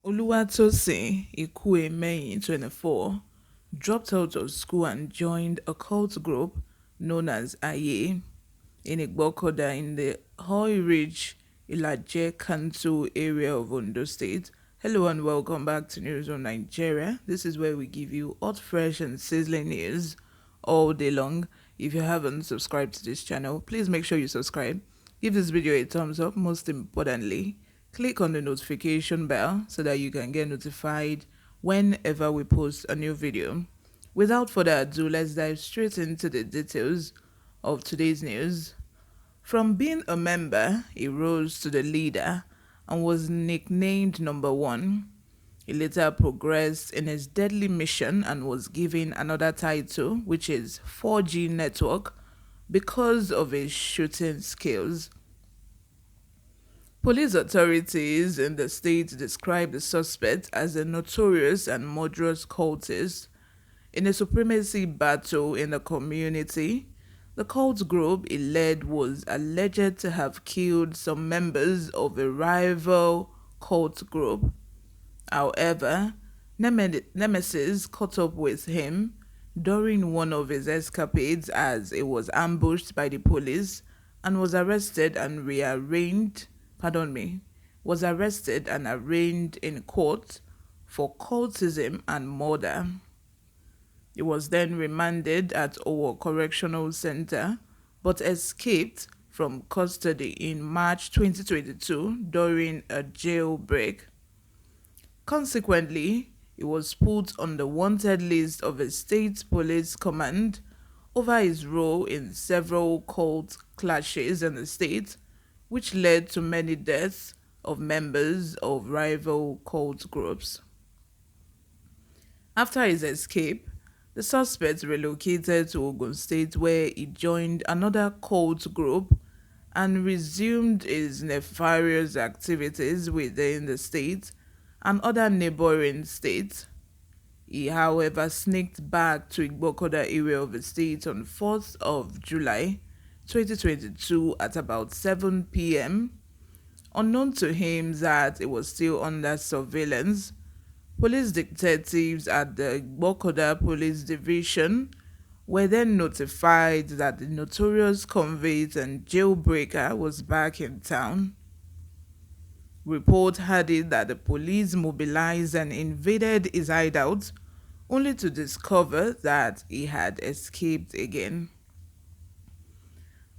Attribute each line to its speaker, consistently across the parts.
Speaker 1: єɁăÄє, 24, dropped out of school and joined a cult group known as Ɂæၤե in Igbokoda in the Ɂϊrij Kanto area of Ondo State. Hello and welcome back to NEWSROOM Nigeria. This is where we give you hot, fresh and sizzling news all day long. If you haven't subscribed to this channel, please make sure you subscribe. Give this video a thumbs up. Most importantly, click on the notification bell so that you can get notified whenever we post a new video. Without further ado, let's dive straight into the details of today's news. From being a member, he rose to the leader and was nicknamed number one. He later progressed in his deadly mission and was given another title, which is 4G Network, because of his shooting skills. Police authorities in the state described the suspect as a notorious and murderous cultist. In a supremacy battle in the community, the cult group he led was alleged to have killed some members of a rival cult group. However, Nemesis caught up with him during one of his escapades as he was ambushed by the police and was arrested and arraigned in court for cultism and murder. He was then remanded at ዄ౦ە Correctional Center but escaped from custody in March 2022 during a jailbreak. Consequently, he was put on the wanted list of a state police command over his role in several cult clashes in the state, which led to many deaths of members of rival cult groups. After his escape, the suspect relocated to Ogun State, where he joined another cult group and resumed his nefarious activities within the state and other neighboring states. He, however, sneaked back to Igbokoda area of the state on 4th of July 2022 at about 7 p.m. Unknown to him that he was still under surveillance, police detectives at the Igbokoda Police Division were then notified that the notorious convict and jailbreaker was back in town. Report had it that the police mobilized and invaded his hideout, only to discover that he had escaped again.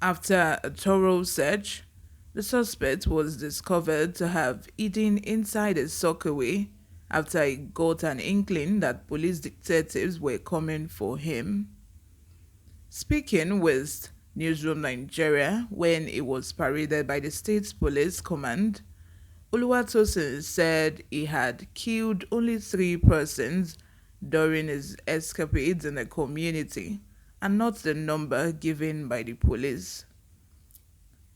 Speaker 1: After a thorough search, the suspect was discovered to have hidden inside a sockaway after he got an inkling that police detectives were coming for him. Speaking with NEWSROOM Nigeria when he was paraded by the state's police command, Oluwatosin said he had killed only 3 persons during his escapades in the community and not the number given by the police.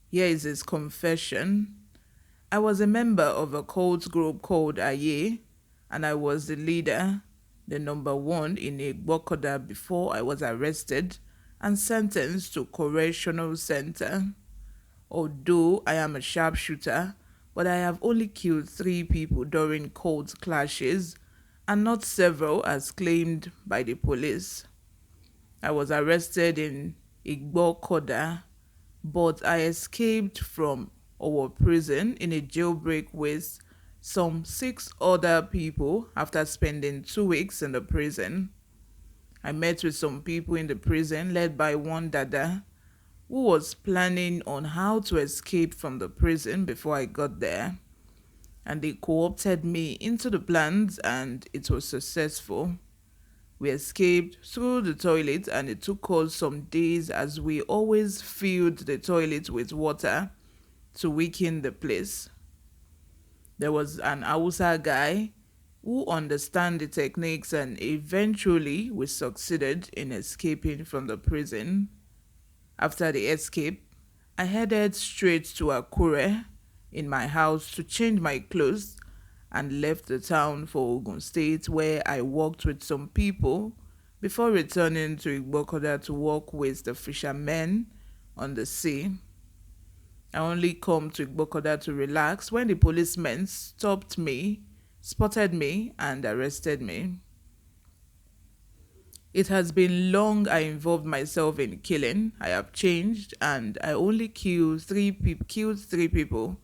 Speaker 1: Here is his confession. I was a member of a cult group called ₦æၤե, and I was the leader, the number one in Igbokoda before I was arrested and sentenced to correctional center. Although I am a sharpshooter, but I have only killed 3 people during cult clashes and not several as claimed by the police. I was arrested in Igbokoda, but I escaped from our prison in a jailbreak with some 6 other people after spending 2 weeks in the prison. I met with some people in the prison led by one dada who was planning on how to escape from the prison before I got there, and they co-opted me into the plans and it was successful. We escaped through the toilet and it took us some days as we always filled the toilet with water to weaken the place. There was an Hausa guy who understand the techniques and eventually we succeeded in escaping from the prison. After the escape, I headed straight to Akure in my house to change my clothes and left the town for Ogun State, where I worked with some people before returning to Igbokoda to work with the fishermen on the sea. I only come to Igbokoda to relax when the policemen stopped me spotted me and arrested me. It has been long I involved myself in killing. I have changed and I only killed three people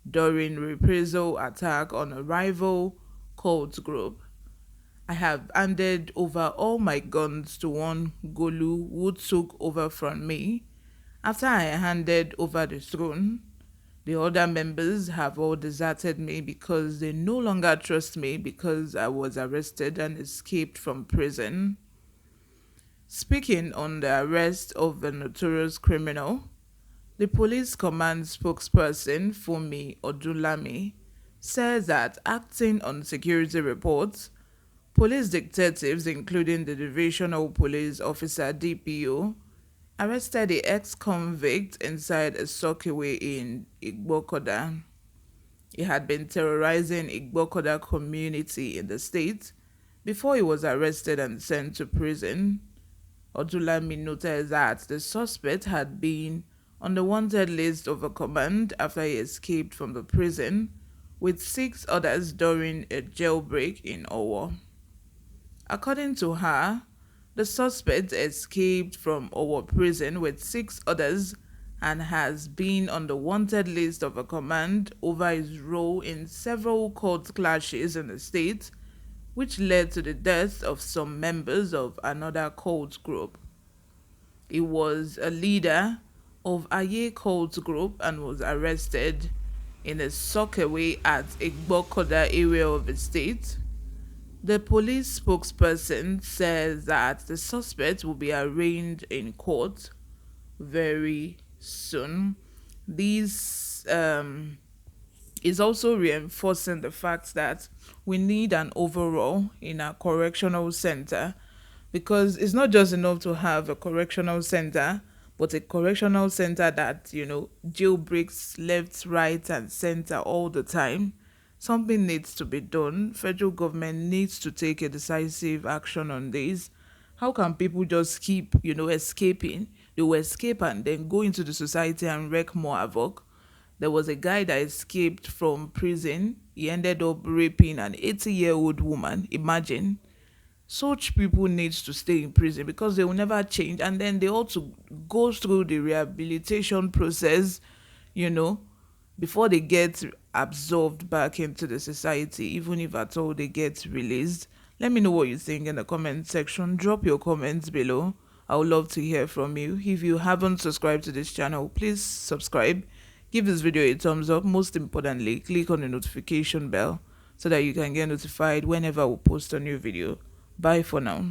Speaker 1: during reprisal attack on a rival cult group. I have handed over all my guns to one Golu who took over from me. After I handed over the throne, the other members have all deserted me because they no longer trust me because I was arrested and escaped from prison. Speaking on the arrest of a notorious criminal, the police command spokesperson Fumi Odunlami says that acting on security reports, police detectives, including the Divisional Police Officer DPO, arrested the ex-convict inside a sockaway in Igbokoda. He had been terrorizing Igbokoda community in the state before he was arrested and sent to prison. Odulami noted that the suspect had been on the wanted list of a command after he escaped from the prison with 6 others during a jailbreak in Owo. According to her, the suspect escaped from Owo prison with 6 others and has been on the wanted list of a command over his role in several cult clashes in the state, which led to the death of some members of another cult group. He was a leader of Ɂæ겪ε cult group and was arrested in a sockaway at Igbokoda area of the state. The police spokesperson says that the suspect will be arraigned in court very soon. This is also reinforcing the fact that we need an overhaul in our correctional center, because it's not just enough to have a correctional center, but a correctional center that, jailbreaks left, right, and center all the time. Something needs to be done. Federal government needs to take a decisive action on this. How can people just keep, escaping? They will escape and then go into the society and wreak more havoc. There was a guy that escaped from prison. He ended up raping an 80-year-old woman. Imagine. Such people need to stay in prison because they will never change, and then they ought to go through the rehabilitation process, before they get absorbed back into the society, even if at all they get released. Let me know what you think in the comment section. Drop your comments below. I would love to hear from you. If you haven't subscribed to this channel, please subscribe. Give this video a thumbs up. Most importantly, click on the notification bell so that you can get notified whenever we post a new video. Bye for now.